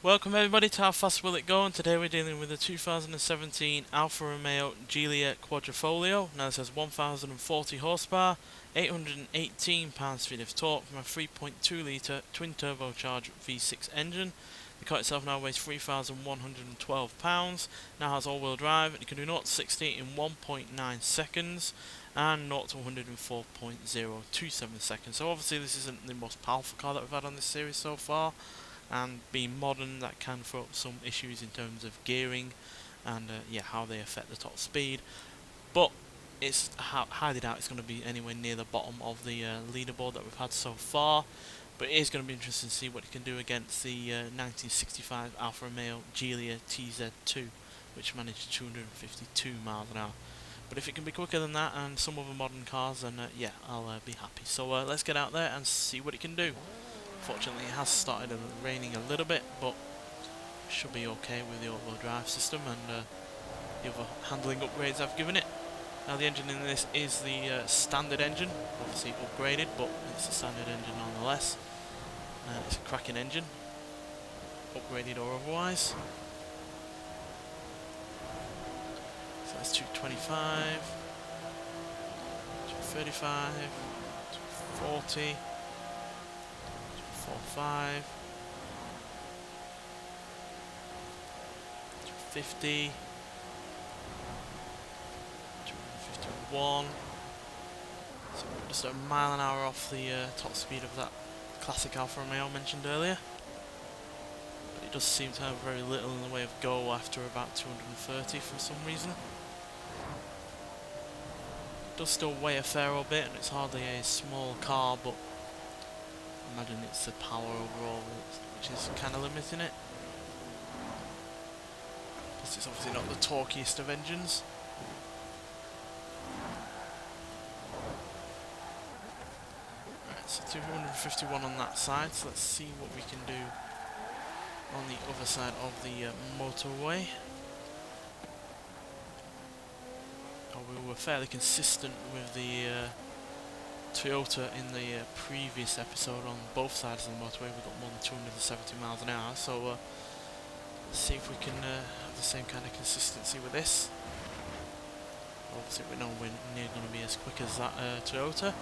Welcome everybody to How Fast Will It Go, and today we're dealing with the 2017 Alfa Romeo Giulia Quadrifoglio. Now this has 1040 horsepower, 818 pounds-feet of torque from a 3.2 litre twin turbocharged V6 engine. The car itself now weighs 3,112 pounds, now has all-wheel drive, and it can do 0 to 60 in 1.9 seconds and 0 to 104.027 seconds. So obviously this isn't the most powerful car that we've had on this series so far, and being modern, that can throw up some issues in terms of gearing and how they affect the top speed. But it's highly doubt it's going to be anywhere near the bottom of the leaderboard that we've had so far. But it is going to be interesting to see what it can do against the 1965 Alfa Romeo Giulia TZ2, which managed 252 miles an hour. But if it can be quicker than that and some other modern cars, then I'll be happy. So let's get out there and see what it can do. Fortunately, it has started raining a little bit, but should be okay with the all-wheel drive system and the other handling upgrades I've given it. Now the engine in this is the standard engine, obviously upgraded, but it's a standard engine nonetheless. It's a cracking engine, upgraded or otherwise. So that's 225, 235, 240. 45, 250, 251. So we're just a mile an hour off the top speed of that classic Alfa Romeo mentioned earlier. But it does seem to have very little in the way of go after about 230 for some reason. It does still weigh a fair old bit, and it's hardly a small car, but I imagine it's the power overall which is kind of limiting it. Plus it's obviously not the torquiest of engines. Right, so 251 on that side, so let's see what we can do on the other side of the motorway. Oh, we were fairly consistent with the Toyota in the previous episode on both sides of the motorway. We got more than 270 miles an hour, so let's see if we can have the same kind of consistency with this. Obviously we know we're near going to be as quick as that Toyota.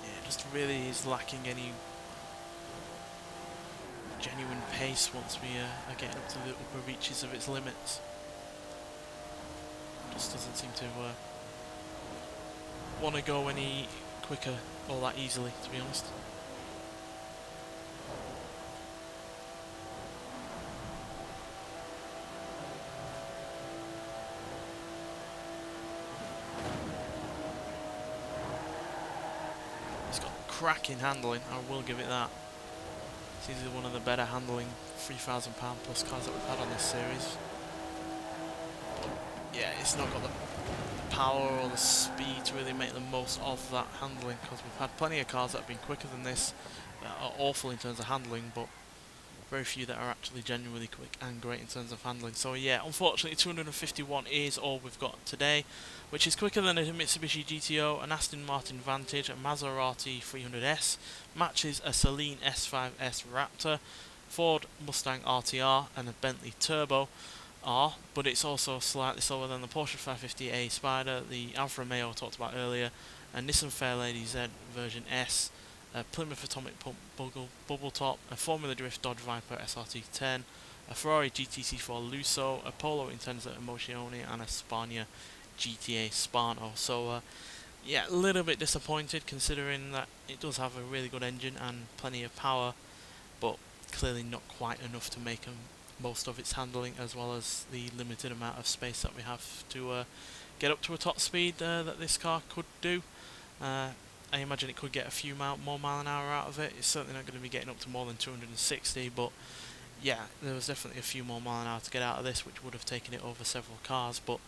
Yeah, it just really is lacking any genuine pace once we are getting up to the upper reaches of its limits. Just doesn't seem to want to go any quicker or that easily, to be honest. It's got cracking handling, I will give it that. It's easily one of the better handling £3,000 plus cars that we've had on this series. But yeah, it's not got the power or the speed to really make the most of that handling, because we've had plenty of cars that have been quicker than this that are awful in terms of handling, but very few that are actually genuinely quick and great in terms of handling. So yeah, unfortunately 251 is all we've got today, which is quicker than a Mitsubishi GTO, an Aston Martin Vantage, a Maserati 300S, matches a Saloon S5S Raptor, Ford Mustang RTR and a Bentley Turbo R, but it's also slightly slower than the Porsche 550A Spider, the Alfa Romeo I talked about earlier, a Nissan Fairlady Z version S, a Plymouth Atomic Pump Bubble Top, a Formula Drift Dodge Viper SRT10, a Ferrari GTC4 Lusso, a Polo Intensa Emozione, and a Spagna GTA Spano. So yeah, a little bit disappointed considering that it does have a really good engine and plenty of power, but clearly not quite enough to make most of its handling, as well as the limited amount of space that we have to get up to a top speed that this car could do. I imagine it could get a few more mile an hour out of it. It's certainly not going to be getting up to more than 260, but yeah, there was definitely a few more mile an hour to get out of this, which would have taken it over several cars, but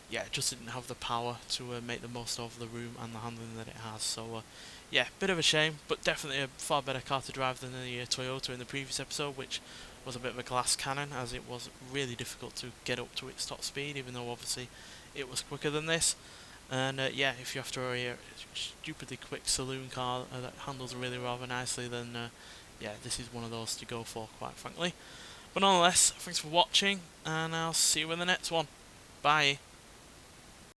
yeah, it just didn't have the power to make the most of the room and the handling that it has. So yeah, bit of a shame, but definitely a far better car to drive than the Toyota in the previous episode, which was a bit of a glass cannon, as it was really difficult to get up to its top speed, even though obviously it was quicker than this. And yeah, if you're after a stupidly quick saloon car that handles really rather nicely, then yeah, this is one of those to go for, quite frankly. But nonetheless, thanks for watching, and I'll see you in the next one. Bye.